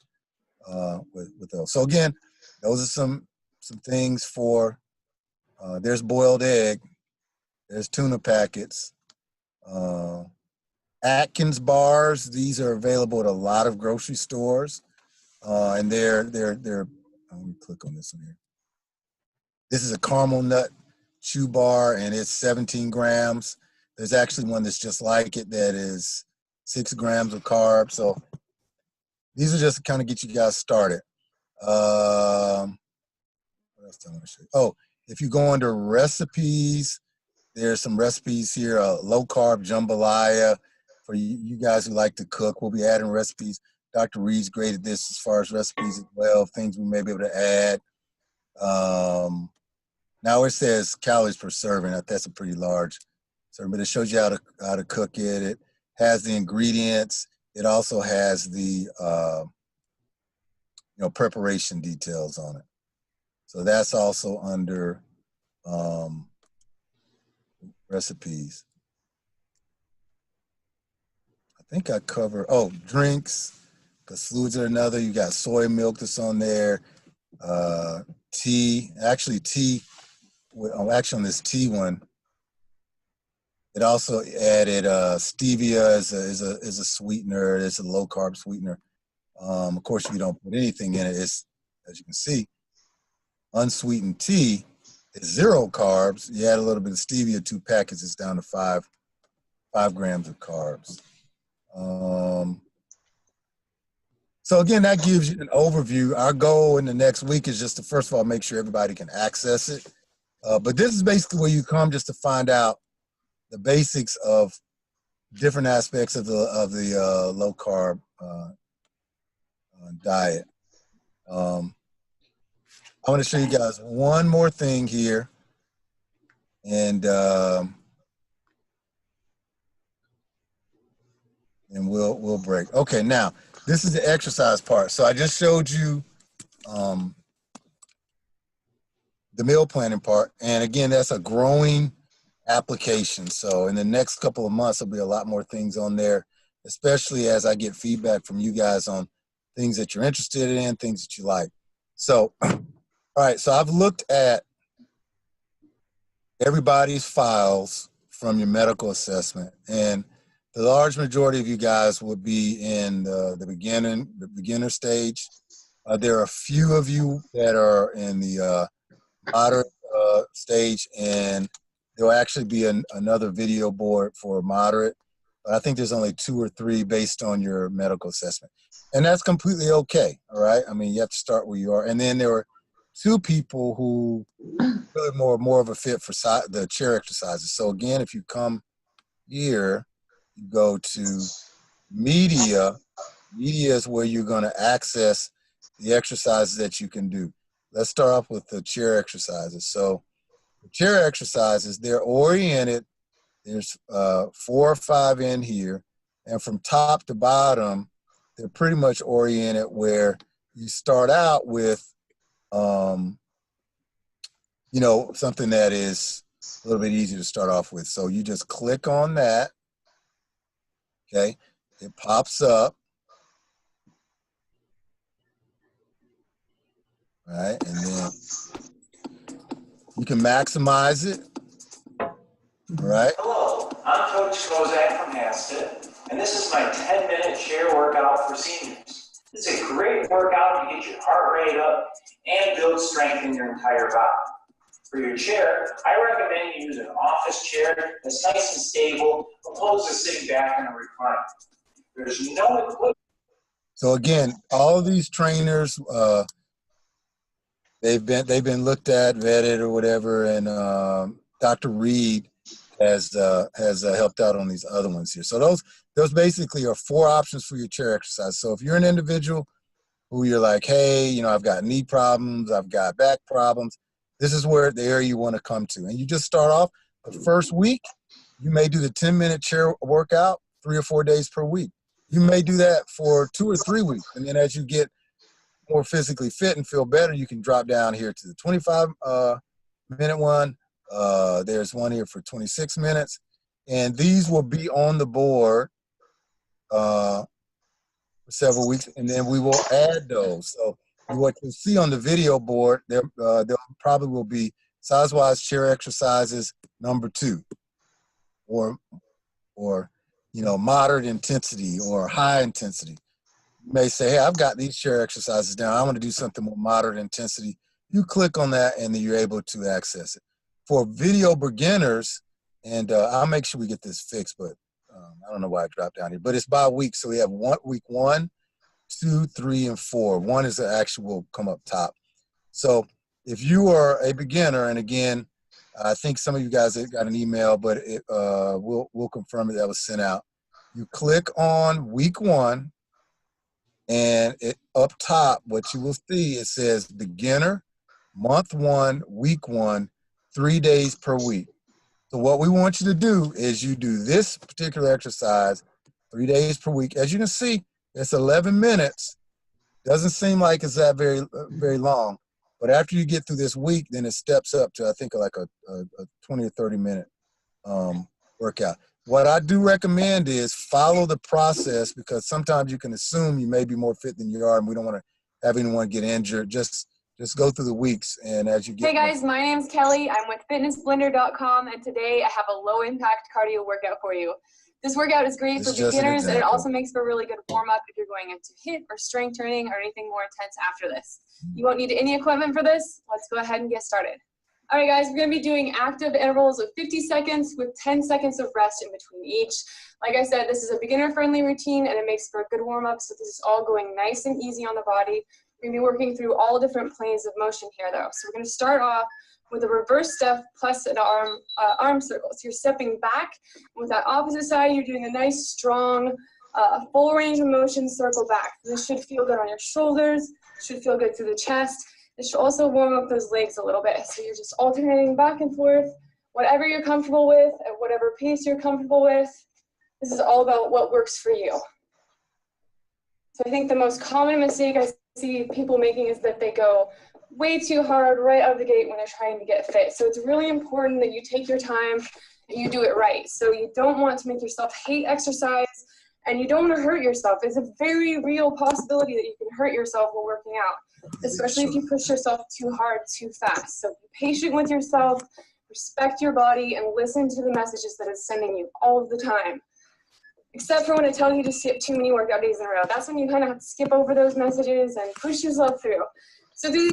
with those. So again, those are some things for, there's boiled egg, there's tuna packets, Atkins bars. These are available at a lot of grocery stores, and they're. Let me click on this one here. This is a caramel nut chew bar, and it's 17 grams. There's actually one that's just like it that is 6 grams of carbs. So these are just to kind of get you guys started. What else do I want to show you? Oh, if you go under recipes, there's some recipes here. Low carb jambalaya. For you guys who like to cook, we'll be adding recipes. Dr. Reed's graded this as far as recipes as well, things we may be able to add. Now it says calories per serving. That's a pretty large serving, but it shows you how to cook it. It has the ingredients. It also has the preparation details on it. So that's also under recipes. I think I cover, drinks, because fluids are another. You got soy milk that's on there. Tea, actually on this tea one, it also added stevia as a sweetener. It's a low carb sweetener. Of course, if you don't put anything in it, it's, as you can see, unsweetened tea is 0 carbs. You add a little bit of stevia, 2 packets, it's down to 5 grams of carbs. So again, that gives you an overview. Our goal in the next week is just to, first of all, make sure everybody can access it. But this is basically where you come just to find out the basics of different aspects of the low carb diet. I want to show you guys one more thing here, and we'll break. Okay, now this is the exercise part. So I just showed you the meal planning part, and again, that's a growing application. So in the next couple of months, there'll be a lot more things on there, especially as I get feedback from you guys on things that you're interested in, things that you like. So, all right, so I've looked at everybody's files from your medical assessment, and the large majority of you guys will be in the beginner stage. There are a few of you that are in the moderate stage, and there will actually be another video board for moderate. But I think there's only 2 or 3 based on your medical assessment. And that's completely okay, all right? I mean, you have to start where you are. And then there were 2 people who really more of a fit for the chair exercises. So again, if you come here, you go to media. Media is where you're going to access the exercises that you can do. Let's start off with the chair exercises. So the chair exercises, they're oriented. There's 4 or 5 in here. And from top to bottom, they're pretty much oriented where you start out with, you know, something that is a little bit easy to start off with. So you just click on that. Okay. It pops up. All right. And then you can maximize it. All right. Hello, I'm Coach Kozak from Hasted, and this is my 10-minute chair workout for seniors. This is a great workout to get your heart rate up and build strength in your entire body. For your chair, I recommend you use an office chair that's nice and stable, opposed to sitting back in a recliner. There's no equipment. So again, all of these trainers, they've been looked at, vetted, or whatever, and Dr. Reed has helped out on these other ones here. So those basically are 4 options for your chair exercise. So if you're an individual who you're like, hey, you know, I've got knee problems, I've got back problems, this is where the area you want to come to. And you just start off the first week. You may do the 10-minute chair workout 3 or 4 days per week. You may do that for 2 or 3 weeks. And then as you get more physically fit and feel better, you can drop down here to the 25-minute one. There's one here for 26 minutes. And these will be on the board for several weeks. And then we will add those. So what you'll see on the video board, there probably will be size-wise chair exercises number 2, or you know, moderate intensity or high intensity. You may say, hey, I've got these chair exercises down. I want to do something more moderate intensity. You click on that, and then you're able to access it. For video beginners, and I'll make sure we get this fixed, but I don't know why I dropped down here, but it's by week. So we have week 1, 2, 3, and 4. 1 is the actual come up top. So if you are a beginner, and again, I think some of you guys got an email, but we'll confirm that was sent out. You click on week 1, and up top, what you will see, it says beginner, month 1, week 1, 3 days per week. So what we want you to do is you do this particular exercise 3 days per week. As you can see, it's 11 minutes. Doesn't seem like it's that very long. But after you get through this week, then it steps up to, I think, like a 20 or 30-minute workout. What I do recommend is follow the process, because sometimes you can assume you may be more fit than you are, and we don't want to have anyone get injured. Just go through the weeks, and as you get— Hey guys, my name's Kelly. I'm with fitnessblender.com, and today I have a low-impact cardio workout for you. This workout is great for beginners, and it also makes for a really good warm-up if you're going into HIIT or strength training or anything more intense after this. You won't need any equipment for this. Let's go ahead and get started. All right, guys, we're going to be doing active intervals of 50 seconds with 10 seconds of rest in between each. Like I said, this is a beginner-friendly routine, and it makes for a good warm-up, so this is all going nice and easy on the body. We're going to be working through all different planes of motion here, though. So we're going to start off with a reverse step plus an arm circle. So you're stepping back. With that opposite side, you're doing a nice, strong, full range of motion circle back. This should feel good on your shoulders, should feel good through the chest. This should also warm up those legs a little bit. So you're just alternating back and forth, whatever you're comfortable with, at whatever pace you're comfortable with. This is all about what works for you. So I think the most common mistake I see people making is that they go way too hard right out of the gate when they're trying to get fit. So it's really important that you take your time and you do it right. So you don't want to make yourself hate exercise, and you don't want to hurt yourself. It's a very real possibility that you can hurt yourself while working out, especially if you push yourself too hard, too fast. So be patient with yourself, respect your body, and listen to the messages that it's sending you all of the time. except for when it tells you to skip too many workout days in a row. That's when you kind of have to skip over those messages and push yourself through. So do.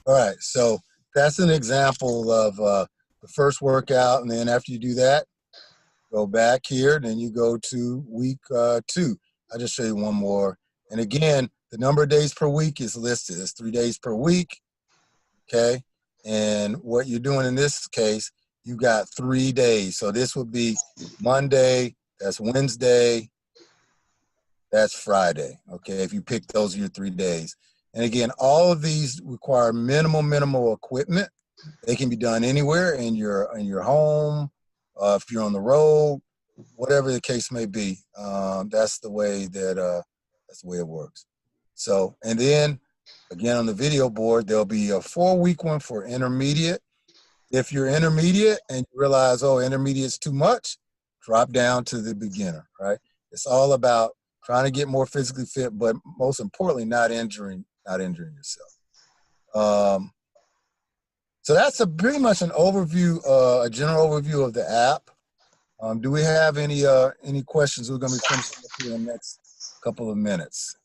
All right, so that's an example of the first workout, and then after you do that, go back here, then you go to week 2. I'll just show you one more. And again, the number of days per week is listed. It's 3 days per week, okay? And what you're doing in this case, you got 3 days. So this would be Monday, that's Wednesday, that's Friday, okay? If you pick those are your 3 days. And again, all of these require minimal equipment. They can be done anywhere in your home, if you're on the road, whatever the case may be. That's the way it works. So, and then again on the video board, there'll be a 4-week one for intermediate. If you're intermediate and you realize, oh, intermediate's too much, drop down to the beginner, right? It's all about trying to get more physically fit, but most importantly, not injuring yourself. So that's pretty much an overview, a general overview of the app. Do we have any questions? We're going to be finishing up here in the next couple of minutes.